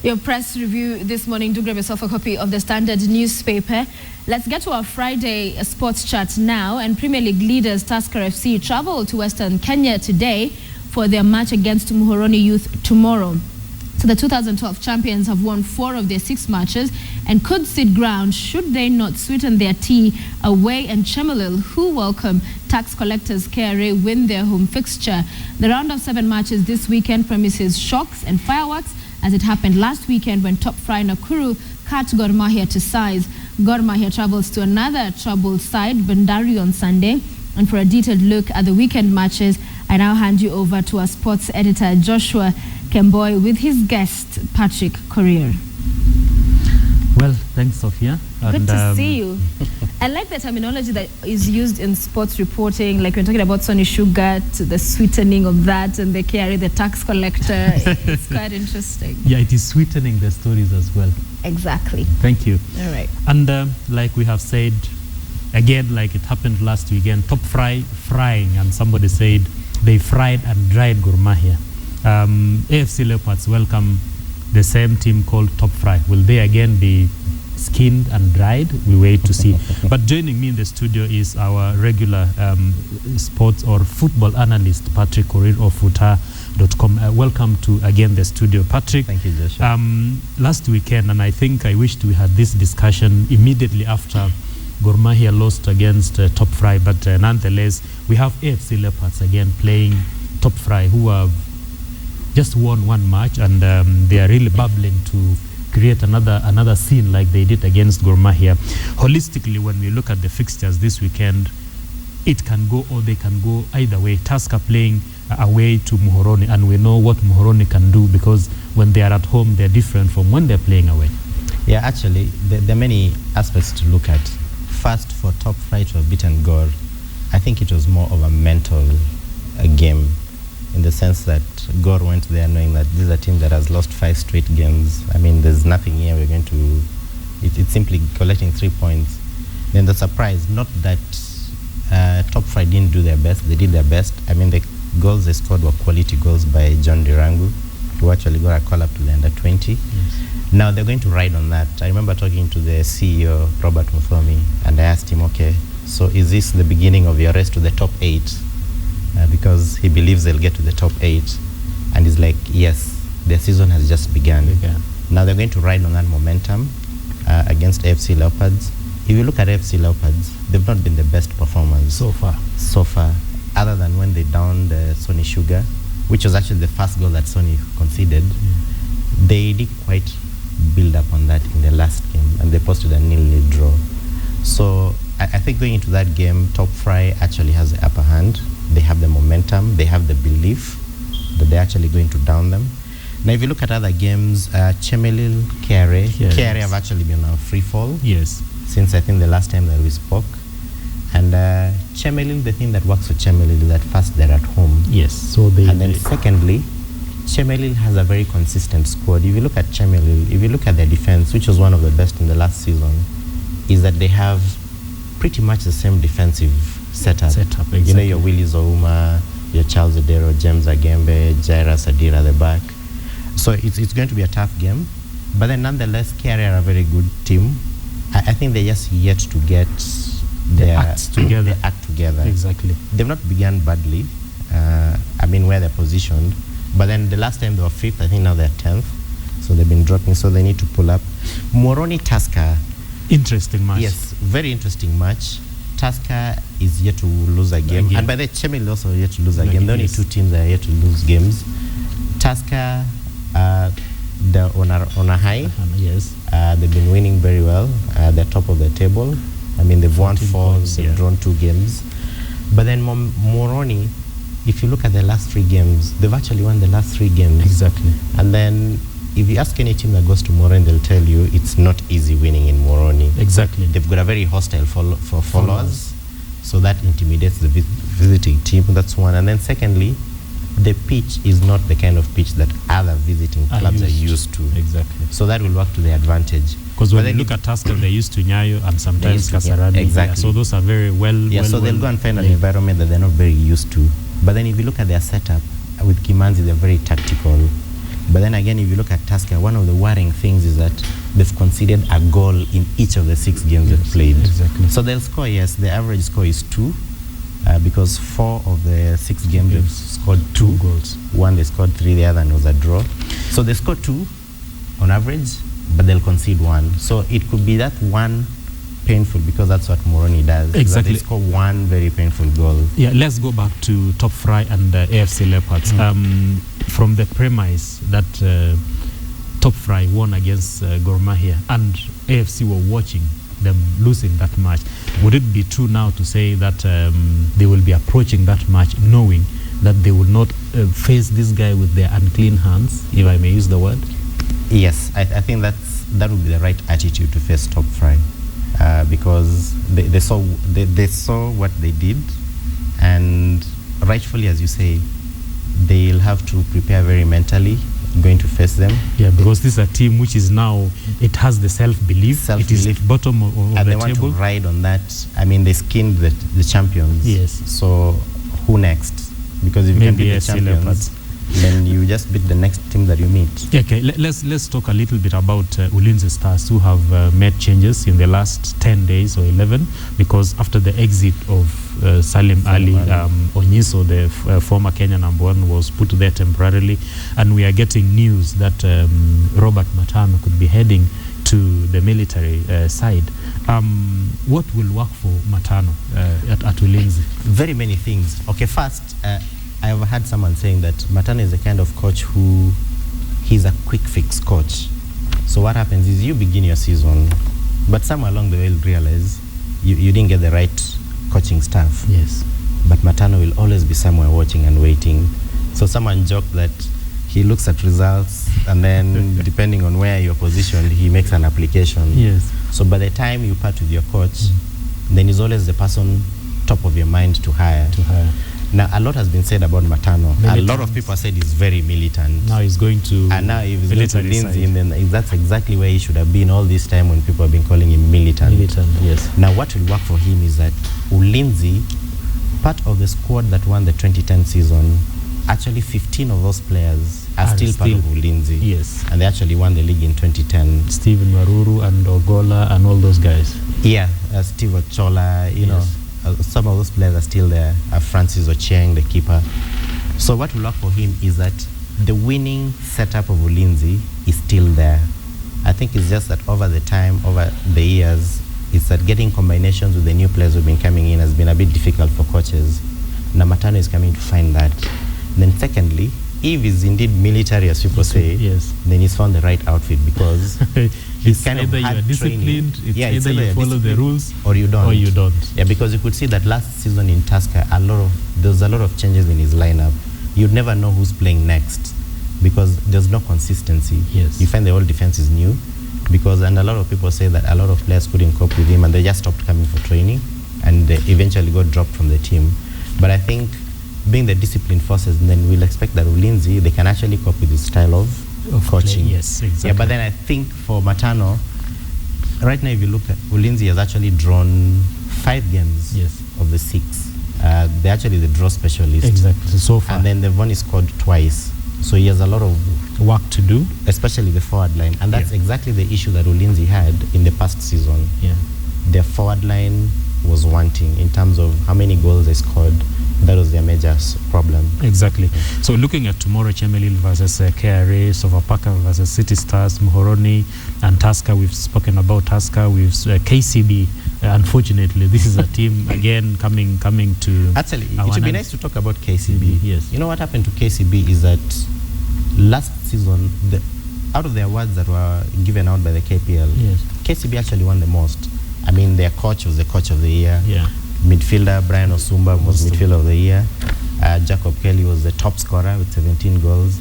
Your press review this morning. Do grab yourself a copy of the Standard newspaper. Let's get to our Friday sports chat now. And Premier League leaders Tusker FC travel to Western Kenya today for their match against Muhoroni Youth tomorrow. So the 2012 champions have won 4 of their 6 matches and could cede ground should they not sweeten their tea away, and Chemelit, who welcome tax collectors KRA, win their home fixture. The round of 7 matches this weekend promises shocks and fireworks, as it happened last weekend when top fry Nakuru cut Mahia to size. Mahia travels to another troubled side, Bandari, on Sunday. And for a detailed look at the weekend matches, I now hand you over to our sports editor, Joshua Kemboi, with his guest, Patrick Courier. Well, thanks, Sophia. Good to see you. I like the terminology that is used in sports reporting, like we're talking about Sony sugar, to the sweetening of that, and they carry the tax collector. It's quite interesting. Yeah, it is sweetening the stories as well. Exactly. Thank you. All right. And like we have said, again, like it happened last weekend, top frying, and somebody said they fried and dried Mahia. AFC Leopards welcome the same team called Top Fry. Will they again be skinned and dried? We wait to see. But joining me in the studio is our regular sports or football analyst, Patrick Courier of Futa.com. Welcome to again the studio, Patrick. Thank you, Joshua. Last weekend, and I think I wished we had this discussion immediately after Mahia lost against Top Fry, but nonetheless, we have AFC Leopards again playing Top Fry, who have just won 1 match, and they are really bubbling to create another scene like they did against Mahia. Holistically, when we look at the fixtures this weekend, it can go or they can go either way. Tusker playing away to Muhoroni, and we know what Muhoroni can do, because when they are at home, they're different from when they're playing away. Yeah, actually, there are many aspects to look at. First, for Top Fry to have beaten Gor, I think it was more of a mental game, in the sense that Gor went there knowing that this is a team that has lost 5 straight games. I mean, there's nothing here. We're going to, it's simply collecting 3 points. Then the surprise, not that Top Fry didn't do their best. They did their best. I mean, the goals they scored were quality goals by John Dirangu, who actually got a call up to the under 20. Yes. Now they're going to ride on that. I remember talking to the CEO, Robert Muhoroni, and I asked him, okay, so is this the beginning of your race to the top 8? Because he believes they'll get to the top 8. And he's like, yes, their season has just begun. Now they're going to ride on that momentum against AFC Leopards. If you look at AFC Leopards, they've not been the best performers so far, other than when they downed Sony Sugar, which was actually the first goal that Sony conceded. They did quite build up on that in the last game, and they posted a 0-0 draw. So I think going into that game, Top Fry actually has the upper hand. They have the momentum, they have the belief that they're actually going to down them. Now, if you look at other games, Chemelit, KRA have actually been on a free fall. Yes. Since I think the last time that we spoke. And Chemelit, the thing that works for Chemelit is that first they're at home. Yes. So and then secondly, Chemelit has a very consistent squad. If you look at Chemelit, if you look at their defense, which was one of the best in the last season, is that they have pretty much the same defensive setup. Exactly. You know, your Willie Zouma, your Charles Odero, James Agembe, Jaira Sadira at the back. So it's going to be a tough game. But then nonetheless, KRA are a very good team. I think they're just yet to get their act together. Exactly. They've not begun badly. I mean, where they're positioned. But then the last time they were 5th, I think now they're 10th. So they've been dropping, so they need to pull up. Muhoroni Tusker. Interesting match. Yes, very interesting match. Tusker is yet to lose a game. And by the way, Chemelit also yet to lose a game. The only 2 teams that are yet to lose games. Tusker, they're on a high. Yes. They've been winning very well. They're top of the table. I mean, they've won 4, they've drawn 2 games. But then Muhoroni, if you look at the last 3 games, they've actually won the last 3 games. Exactly. And then if you ask any team that goes to Muhoroni, they'll tell you it's not easy winning in Muhoroni. Exactly. They've got a very hostile followers, so that intimidates the visiting team. That's one. And then secondly, the pitch is not the kind of pitch that other visiting clubs are used to. Exactly. So that will work to their advantage. Because when you look at Tusker, they're used to Nyayo and sometimes Kasarani. Exactly. So those are very well. So they'll go and find an environment that they're not very used to. But then if you look at their setup, with Kimanzi, they're very tactical. But then again, if you look at Tusker, one of the worrying things is that they've conceded a goal in each of the 6 games they've played. Exactly. So they'll score, yes, the average score is 2, because 4 of the 6 games they've scored 2 goals. One they scored 3, the other one was a draw. So they score 2 on average, but they'll concede 1. So it could be that one painful, because that's what Muhoroni does. Exactly. They score 1 very painful goal. Yeah, let's go back to Top Fry and AFC Leopards. From the premise that Top Fry won against Gor Mahia and AFC were watching them losing that match, would it be true now to say that they will be approaching that match knowing that they will not face this guy with their unclean hands, if I may use the word? Yes, I think that would be the right attitude to face Top Fry, because they saw what they did, and rightfully, as you say, they'll have to prepare very mentally going to face them. Yeah, because this is a team which is now, it has the self-belief. It is bottom of and the they table. Want to ride on that. I mean, they skinned the champions. Yes. So who next? Because if you can beat the champions, then you just beat the next team that you meet. Okay, let's talk a little bit about Ulinzi Stars, who have made changes in the last 10 days or 11, because after the exit of Salim Ali, Onyiso, the former Kenya #1, was put there temporarily, and we are getting news that Robert Matano could be heading to the military side. What will work for Matano at Ulinzi? Very many things. Okay, first, I've heard someone saying that Mathare is the kind of coach who, he's a quick fix coach. So what happens is you begin your season, but somewhere along the way you'll realize you didn't get the right coaching staff. Yes. But Mathare will always be somewhere watching and waiting. So someone joked that he looks at results, and then depending on where you're positioned, he makes an application. Yes. So by the time you part with your coach, then he's always the person top of your mind to hire. Now, a lot has been said about Matano. A lot of people said he's very militant. Now he's going to and now if he's going to military Ulinzi, then that's exactly where he should have been all this time when people have been calling him militant. Yes. Now, what will work for him is that Ulinzi, part of the squad that won the 2010 season, actually 15 of those players are still part of Ulinzi. Yes. And they actually won the league in 2010. Stephen Maruru and Ogola and all those guys. Yeah, Steve Ochola, you know. Some of those players are still there. Francis Ochieng, the keeper. So what will work for him is that the winning setup of Ulinzi is still there. I think it's just that over the time, over the years, it's that getting combinations with the new players who've been coming in has been a bit difficult for coaches. Now Matano is coming to find that. Then secondly, if he's indeed military, as people say, then he's found the right outfit, because it's kind of either you are disciplined, it's either you follow the rules or you don't. Yeah, because you could see that last season in Tusker, there was a lot of changes in his lineup. You'd never know who's playing next, because there's no consistency. Yes. You find the whole defense is new, and a lot of people say that a lot of players couldn't cope with him, and they just stopped coming for training, and they eventually got dropped from the team. But I think, being the disciplined forces, then we'll expect that Ulinzi, they can actually cope with this style of coaching. Yes, exactly. Yeah, but then I think for Matano, right now if you look at Ulinzi has actually drawn 5 games of the 6. They're actually the draw specialist. Exactly, so far. And then they've only scored twice. So he has a lot of work to do. Especially the forward line. And that's exactly the issue that Ulinzi had in the past season. Yeah. Their forward line was wanting in terms of how many goals they scored. That was their major problem. Exactly. So looking at tomorrow, Chemelit versus KRA, Sofapaka versus City Stars, Muhoroni and Tusker. We've spoken about Tusker. We've KCB. Unfortunately, this is a team again coming to. Actually, it would be nice to talk about KCB. Yes. You know what happened to KCB is that last season, out of the awards that were given out by the KPL, KCB actually won the most. I mean, their coach was the coach of the year. Yeah. Midfielder Brian Osumba was midfielder of the year. Jacob Kelly was the top scorer with 17 goals.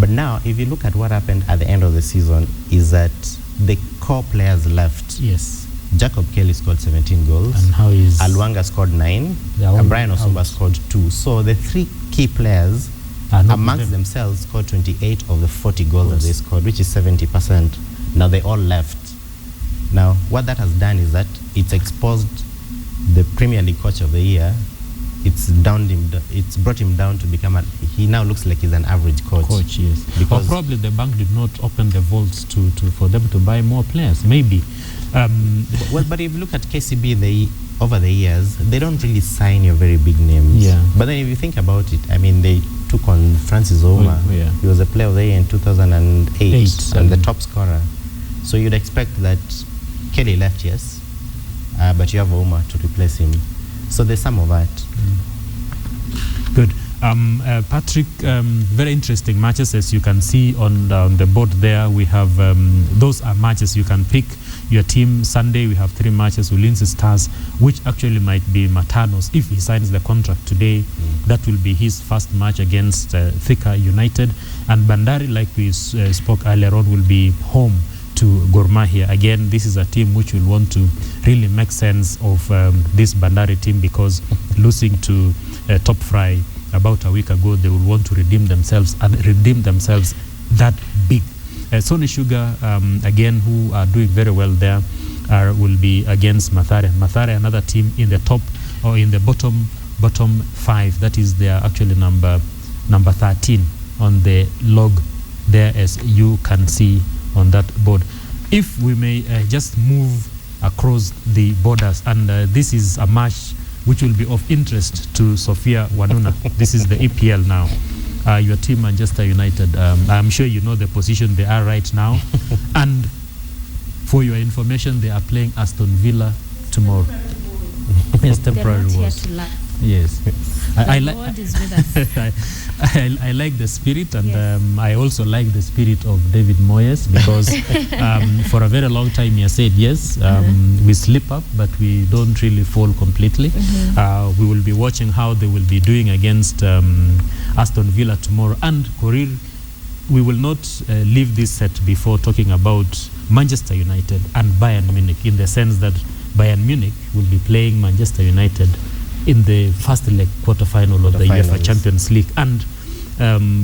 But now, if you look at what happened at the end of the season, is that the core players left. Yes. Jacob Kelly scored 17 goals. And how is Alwanga scored 9. And Brian Osumba scored 2. So the 3 key players amongst themselves scored 28 of the 40 goals that they scored, which is 70%. Now they all left. Now, what that has done is that it's exposed the Premier League Coach of the Year it's brought him down to become he now looks like he's an average coach. Yes. Because or probably the bank did not open the vaults for them to buy more players. Maybe. But if you look at KCB, over the years, they don't really sign your very big names. Yeah. But then if you think about it, I mean, they took on Francis Ouma. Yeah. He was a player of the year in 2008 and the top scorer. So you'd expect that Kelly left, yes, but you have Ouma to replace him. So there's some of that. Good. Patrick, very interesting matches, as you can see on the board there. We have those are matches you can pick your team. Sunday we have 3 matches. Ulinzi Stars, which actually might be Matano's if he signs the contract today. That will be his first match against Thika United. And Bandari, like we spoke earlier on, will be home to Gor Mahia. Again, this is a team which will want to really make sense of this Bandari team, because losing to Top Fry about a week ago, they will want to redeem themselves that big. Sony Sugar, again, who are doing very well there, will be against Mathare. Mathare, another team in the top or in the bottom 5. That is, they are actually number 13 on the log there, as you can see on that board. If we may just move across the borders, and this is a match which will be of interest to Sophia Wanuna. This is the EPL now. Your team, Manchester United, I'm sure you know the position they are right now. And for your information, they are playing Aston Villa tomorrow. Yes, temporary walls. Yes. I like the spirit, and yes. I also like the spirit of David Moyes, because for a very long time he has said, yes, we slip up, but we don't really fall completely. We will be watching how they will be doing against Aston Villa tomorrow. And Korir, we will not leave this set before talking about Manchester United and Bayern Munich, in the sense that Bayern Munich will be playing Manchester United in the first leg quarterfinal of the UEFA Champions League. And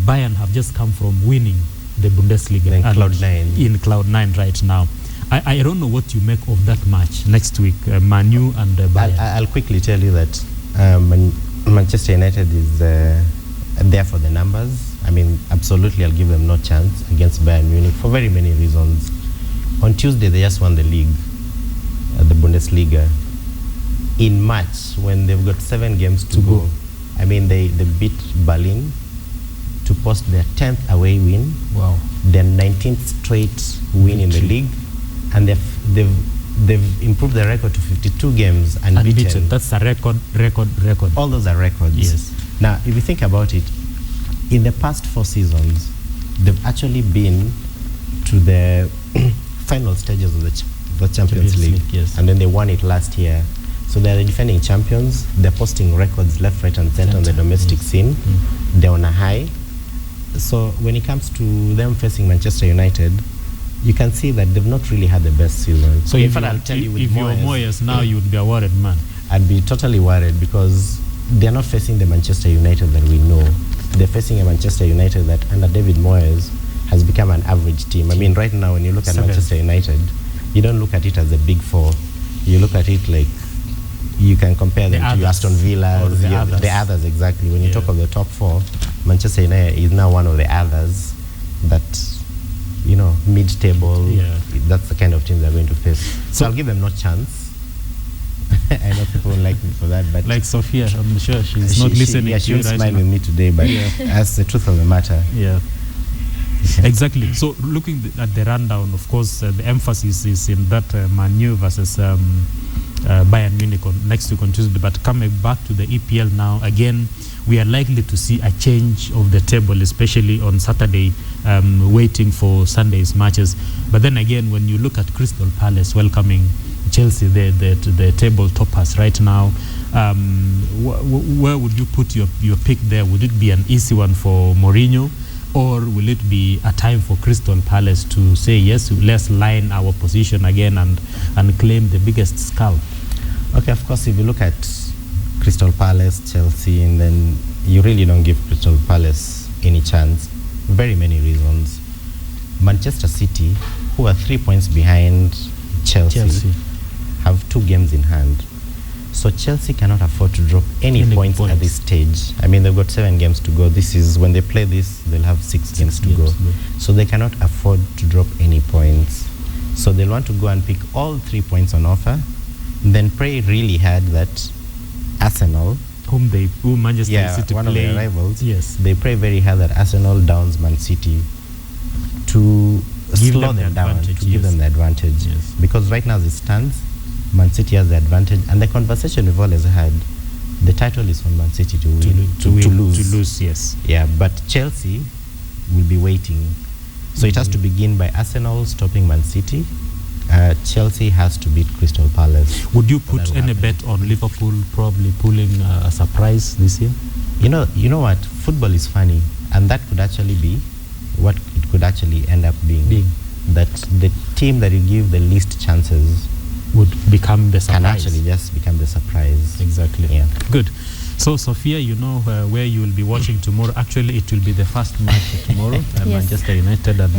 Bayern have just come from winning the Bundesliga in Cloud9. In Cloud9 right now. I don't know what you make of that match next week, Manu and Bayern. I'll quickly tell you that Manchester United is there for the numbers. I mean, absolutely, I'll give them no chance against Bayern Munich for very many reasons. On Tuesday, they just won the league, the Bundesliga. In March, when they've got 7 games to go, I mean, they beat Berlin to post their 10th away win, their 19th straight win in the league, and they've improved their record to 52 games unbeaten. That's a record. All those are records. Yes. Now, if you think about it, in the past 4 seasons, they've actually been to the final stages of the Champions League, yes. And then they won it last year. So they're the defending champions. They're posting records left, right, and center on the domestic scene. They're on a high. So when it comes to them facing Manchester United, you can see that they've not really had the best season. So if you're Moyes now, you would be a worried man. I'd be totally worried, because they're not facing the Manchester United that we know. They're facing a Manchester United that under David Moyes has become an average team. I mean, right now when you look at Manchester United, you don't look at it as a big 4. You look at it like you can compare them to Aston Villa, the others, exactly. When you talk of the top 4, Manchester United is now one of the others that, you know, mid-table. That's the kind of team they're going to face. So I'll give them no chance. I know people don't like me for that, but like Sophia, I'm sure she's not listening. Yeah, she won't smile with me today, but that's the truth of the matter. Yeah. Exactly. So looking at the rundown, of course, the emphasis is in that Manu versus Bayern Munich next week on Tuesday. But coming back to the EPL now, again, we are likely to see a change of the table, especially on Saturday, waiting for Sunday's matches. But then again, when you look at Crystal Palace welcoming Chelsea, the table toppers right now, where would you put your pick there? Would it be an easy one for Mourinho? Or will it be a time for Crystal Palace to say, yes, let's line our position again and claim the biggest scalp? Okay, of course, if you look at Crystal Palace, Chelsea, and then you really don't give Crystal Palace any chance. Very many reasons. Manchester City, who are 3 points behind Chelsea, have 2 games in hand. So So Chelsea cannot afford to drop any points at this stage. I mean, they've got 7 games to go. This is when they play this, they'll have 6 games to go. So they cannot afford to drop any points. So they'll want to go and pick all 3 points on offer, then pray really hard that Arsenal, who Manchester City one play, of their rivals, yes, they pray very hard that Arsenal downs Man City to slow them down, to give them the advantage. Yes. Because right now as it stands, Man City has the advantage, and the conversation we've always had, the title is for Man City to win, to lose. Yes. Yeah, but Chelsea will be waiting. So it has to begin by Arsenal stopping Man City. Chelsea has to beat Crystal Palace. Would you put any bet on Liverpool probably pulling a surprise this year? You know what? Football is funny, and that could actually be what it could actually end up being. That the team that you give the least chances would become the surprise. Can actually just become the surprise. Exactly. Yeah. Good. So, Sophia, you know where you will be watching tomorrow. Actually, it will be the first match tomorrow. Yes. Manchester United and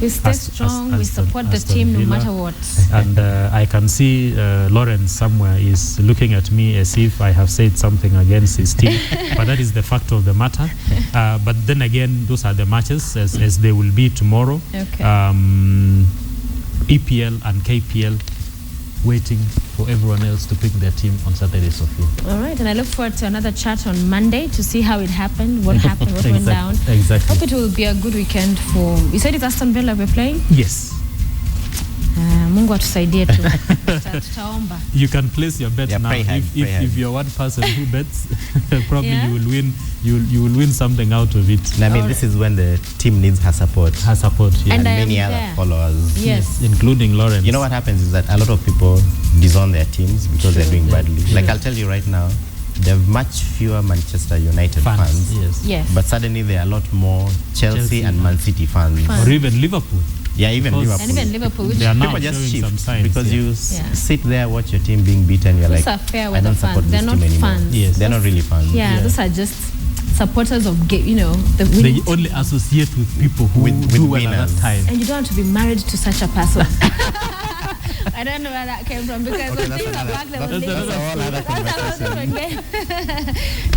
we stay strong. We support the team no matter what. And I can see Lawrence somewhere is looking at me as if I have said something against his team. But that is the fact of the matter. But then again, those are the matches as they will be tomorrow. Okay. EPL and KPL waiting for everyone else to pick their team on Saturday, Sophia. All right, and I look forward to another chat on Monday to see how it happened, what happened, what went down. Exactly. Hope it will be a good weekend for... You said it's Aston Villa we're playing? Yes. Mungu atusaidie tu. Tutaomba. You can place your bet now. If you're one person who bets, probably you will win. You will win something out of it. And I mean, this is when the team needs her support. Her support, yeah. And many other followers. Yes. Including Lawrence. You know what happens is that a lot of people disown their teams because they're doing badly. Like I'll tell you right now, there are much fewer Manchester United fans. Yes. But suddenly there are a lot more Chelsea and Man City fans. Or even Liverpool. Yeah, even Liverpool. And even Liverpool. They are now people just showing shift some signs. because you sit there, watch your team being beaten. You're those like, are fair I don't support They're this not team anymore. fans. Yes. They're not really fans. Yeah, those are just supporters of the winning. They only associate with people who do well at that time. And you don't want to be married to such a person. I don't know where that came from because when things are back,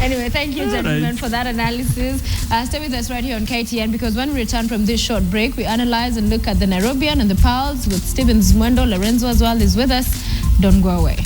Anyway, thank you, gentlemen, for that analysis. Stay with us right here on KTN because when we return from this short break, we analyze and look at the Nairobian and the Pals with Stephen Mwendo. Lorenzo as well is with us. Don't go away.